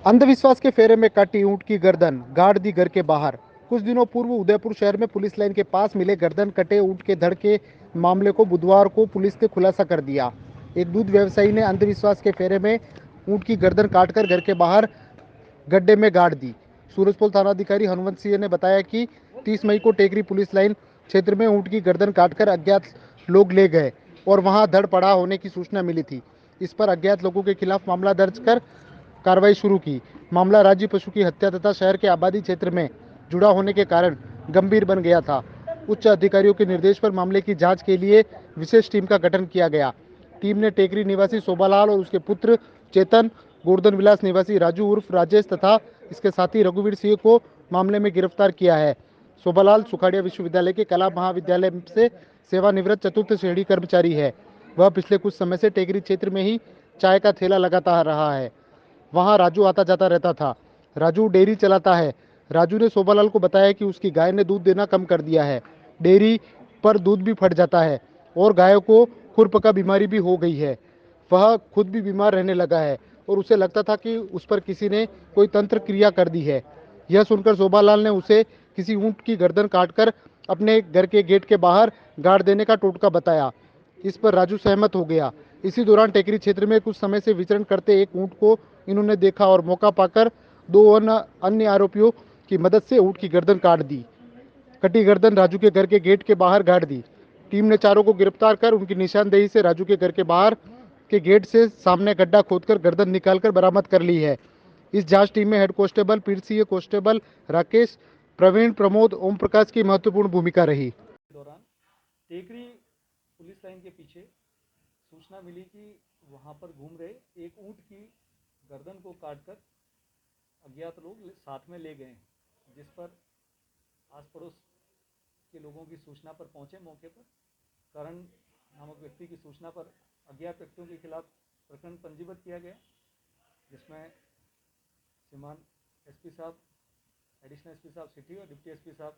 अंधविश्वास के फेरे में कटी ऊंट की गर्दन, गाड़ दी घर के बाहर। कुछ दिनों पूर्व उदयपुर शहर में पुलिस लाइन के पास मिले गर्दन कटे ऊंट के धड़ के मामले को बुधवार को पुलिस ने खुलासा कर दिया। एक दूध व्यवसायी ने अंधविश्वास के फेरे में ऊंट की गर्दन काटकर घर के बाहर गड्ढे में गाड़ दी। सूरजपुर थानाधिकारी हनुमंत सिंह ने बताया कि 30 मई को टेकरी पुलिस लाइन क्षेत्र में ऊंट की गर्दन काटकर अज्ञात लोग ले गए और वहां धड़ पड़ा होने की सूचना मिली थी। इस पर अज्ञात लोगों के खिलाफ मामला दर्ज कर कार्रवाई शुरू की। मामला राज्य पशु की हत्या तथा शहर के आबादी क्षेत्र में जुड़ा होने के कारण गंभीर बन गया था। उच्च अधिकारियों के निर्देश पर मामले की जांच के लिए विशेष टीम का गठन किया गया। टीम ने टेकरी निवासी शोभालाल और उसके पुत्र चेतन, गोवर्धन विलास निवासी राजू उर्फ राजेश तथा इसके साथी रघुवीर सिंह को मामले में गिरफ्तार किया है। शोभालाल सुखाड़िया विश्वविद्यालय के कला महाविद्यालय से सेवानिवृत्त चतुर्थ श्रेणी कर्मचारी है। वह पिछले कुछ समय से टेकरी क्षेत्र में ही चाय का ठेला लगाता रहा है। वहां राजू आता जाता रहता था। राजू डेयरी चलाता है। राजू ने शोभालाल को बताया कि उसकी गाय ने दूध देना कम कर दिया है। डेयरी पर दूध भी फट जाता है और गायों को खुरपका बीमारी भी हो गई है। वह खुद भी बीमार रहने लगा है और उसे लगता था कि उस पर किसी ने कोई तंत्र क्रिया कर दी है। यह सुनकर शोभालाल ने उसे किसी ऊंट की गर्दन काटकर अपने घर के गेट के बाहर गाड़ देने का टोटका बताया। इस पर राजू सहमत हो गया। इसी दौरान टेकरी क्षेत्र में कुछ समय से विचरण करते एक ऊंट को इन्होंने देखा और मौका पाकर दो अन्य आरोपियों की मदद से ऊंट की गर्दन काट दी। कटी गर्दन राजू के घर के गेट के बाहर गाड़ दी। टीम ने चारों को गिरफ्तार कर उनकी निशानदेही से राजू के घर के बाहर के गेट से सामने गड्ढा खोदकर गर्दन निकालकर बरामद कर ली है। इस जांच टीम में हेड कांस्टेबल पीर सिंह, कांस्टेबल राकेश, प्रवीण, प्रमोद, ओम प्रकाश की महत्वपूर्ण भूमिका रही। दौरान टेकरी पुलिस लाइन के पीछे सूचना मिली कि वहां पर घूम रहे एक ऊंट की गर्दन को काटकर अज्ञात लोग साथ में ले गए, जिस पर आस पड़ोस के लोगों की सूचना पर पहुंचे मौके पर। करण नामक व्यक्ति की सूचना पर अज्ञात व्यक्तियों के खिलाफ प्रकरण पंजीबद्ध किया गया, जिसमें श्रीमान एसपी साहब, एडिशनल एसपी साहब सिटी और डिप्टी एसपी साहब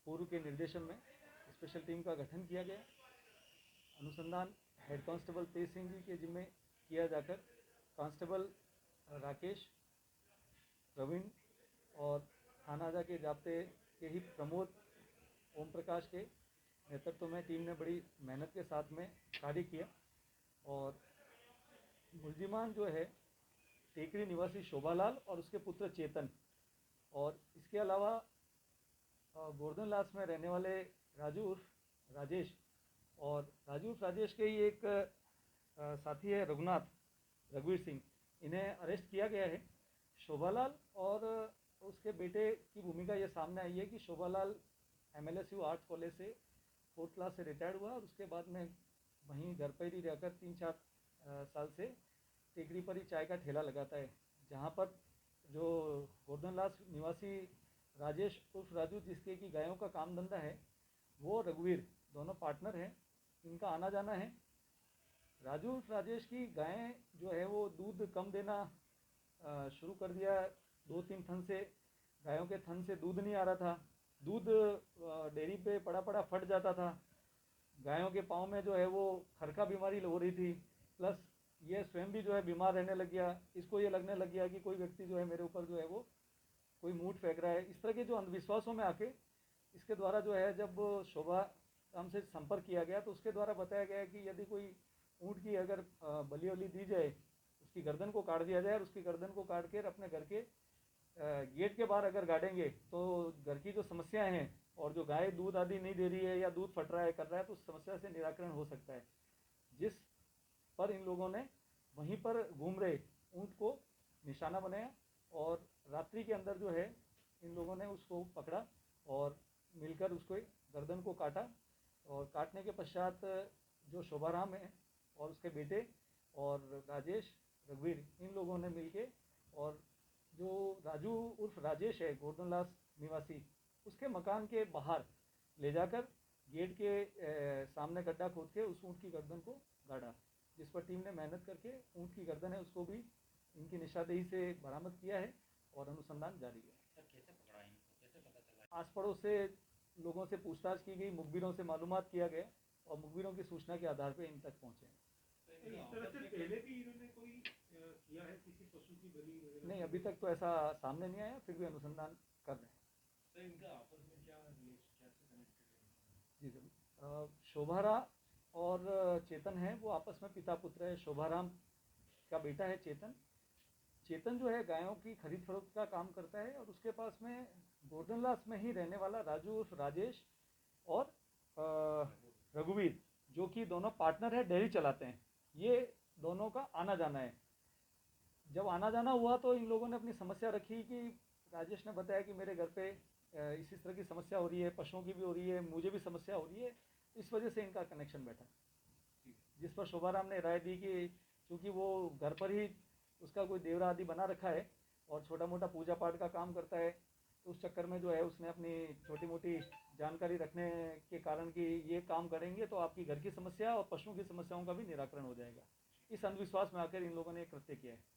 पूर्व के निर्देशन में स्पेशल टीम का गठन किया गया। अनुसंधान हेड कांस्टेबल तेज सिंह जी के जिम्मे किया जाकर कांस्टेबल राकेश, प्रवीण और थाना के जाब्ते के ही प्रमोद, ओम प्रकाश के नेतृत्व में टीम ने बड़ी मेहनत के साथ में कार्य किया और मुलजिमान जो है टेकरी निवासी शोभालाल और उसके पुत्र चेतन, और इसके अलावा गोवर्धन लास में रहने वाले राजू उर्फ राजेश, और राजू उर्फ राजेश के ही एक साथी है रघुवीर सिंह, इन्हें अरेस्ट किया गया है। शोभालाल और उसके बेटे की भूमिका ये सामने आई है कि शोभालाल MLSU आर्ट्स कॉलेज से 4th क्लास से रिटायर्ड हुआ और उसके बाद में वहीं घर पर ही रहकर 3-4 साल से टेकरी पर ही चाय का ठेला लगाता है, जहाँ पर जो गोवर्धनलास निवासी राजेश उर्फ राजू, जिसके की गायों का काम धंधा है, वो रघुवीर, दोनों पार्टनर हैं, इनका आना जाना है। राजू उर्फ राजेश की गायें जो है वो दूध कम देना शुरू कर दिया। 2-3 थन से गायों के थन से दूध नहीं आ रहा था, दूध डेयरी पे पड़ा पड़ा फट जाता था, गायों के पाँव में जो है वो खरका बीमारी हो रही थी, प्लस ये स्वयं भी जो है बीमार रहने लग गया। इसको ये लगने लग गया कि कोई व्यक्ति जो है मेरे ऊपर जो है वो कोई मूठ फेंक रहा है। इस तरह के जो अंधविश्वासों में आके इसके द्वारा जो है जब शोभा राम से संपर्क किया गया तो उसके द्वारा बताया गया कि यदि कोई ऊँट की अगर बलि वली दी जाए, उसकी गर्दन को काट दिया जाए और उसकी गर्दन को काट कर अपने घर के गेट के बाहर अगर गाड़ेंगे तो घर की जो समस्याएं हैं और जो गाय दूध आदि नहीं दे रही है या दूध फट रहा है कर रहा है तो उस समस्या से निराकरण हो सकता है। जिस पर इन लोगों ने वहीं पर घूम रहे ऊँट को निशाना बनाया और रात्रि के अंदर जो है इन लोगों ने उसको पकड़ा और मिलकर उसको गर्दन को काटा, और काटने के पश्चात जो शोभाराम है और उसके बेटे और राजेश, रघुवीर, इन लोगों ने मिलके और जो राजू उर्फ राजेश है गोवर्धनलास निवासी, उसके मकान के बाहर ले जाकर गेट के सामने गड्ढा खोद के उस ऊँट की गर्दन को गाड़ा, जिस पर टीम ने मेहनत करके ऊँट की गर्दन है उसको भी इनकी निशानदेही से बरामद किया है और अनुसंधान जारी है। सर कैसे पकड़ा इनको, कैसे पता चला? आस पड़ोस से लोगों से पूछताछ की गई, मुखबिरों से मालूमात किया गया और मुखबिरों की सूचना के आधार पर इन तक पहुँचे। इस तरह से पहले भी इन्होंने कोई किया है किसी पशु की बलि वगैरह? नहीं, अभी तक तो ऐसा सामने नहीं आया, फिर भी अनुसंधान कर रहे हैं। तो इनका आपस में क्या कैसे कनेक्टेड है? जी सर, शोभाराम और चेतन है, वो आपस में पिता पुत्र है। शोभाराम का बेटा है चेतन। चेतन जो है गायों की खरीद फरोख्त का काम करता है, और उसके पास में गोर्धनलास में ही रहने वाला राजू उर्फ राजेश और रघुवीर, जो कि दोनों पार्टनर है, डेयरी चलाते हैं। ये दोनों का आना जाना है। जब आना जाना हुआ तो इन लोगों ने अपनी समस्या रखी कि राजेश ने बताया कि मेरे घर पे इसी तरह की समस्या हो रही है, पशुओं की भी हो रही है, मुझे भी समस्या हो रही है। इस वजह से इनका कनेक्शन बैठा, जिस पर शोभाराम ने राय दी कि चूँकि वो घर पर ही उसका कोई देवरा आदि बना रखा है और छोटा मोटा पूजा पाठ का काम करता है, तो उस चक्कर में जो है उसने अपनी छोटी मोटी जानकारी रखने के कारण कि ये काम करेंगे तो आपकी घर की समस्या और पशुओं की समस्याओं का भी निराकरण हो जाएगा, इस अंधविश्वास में आकर इन लोगों ने कृत्य किया है।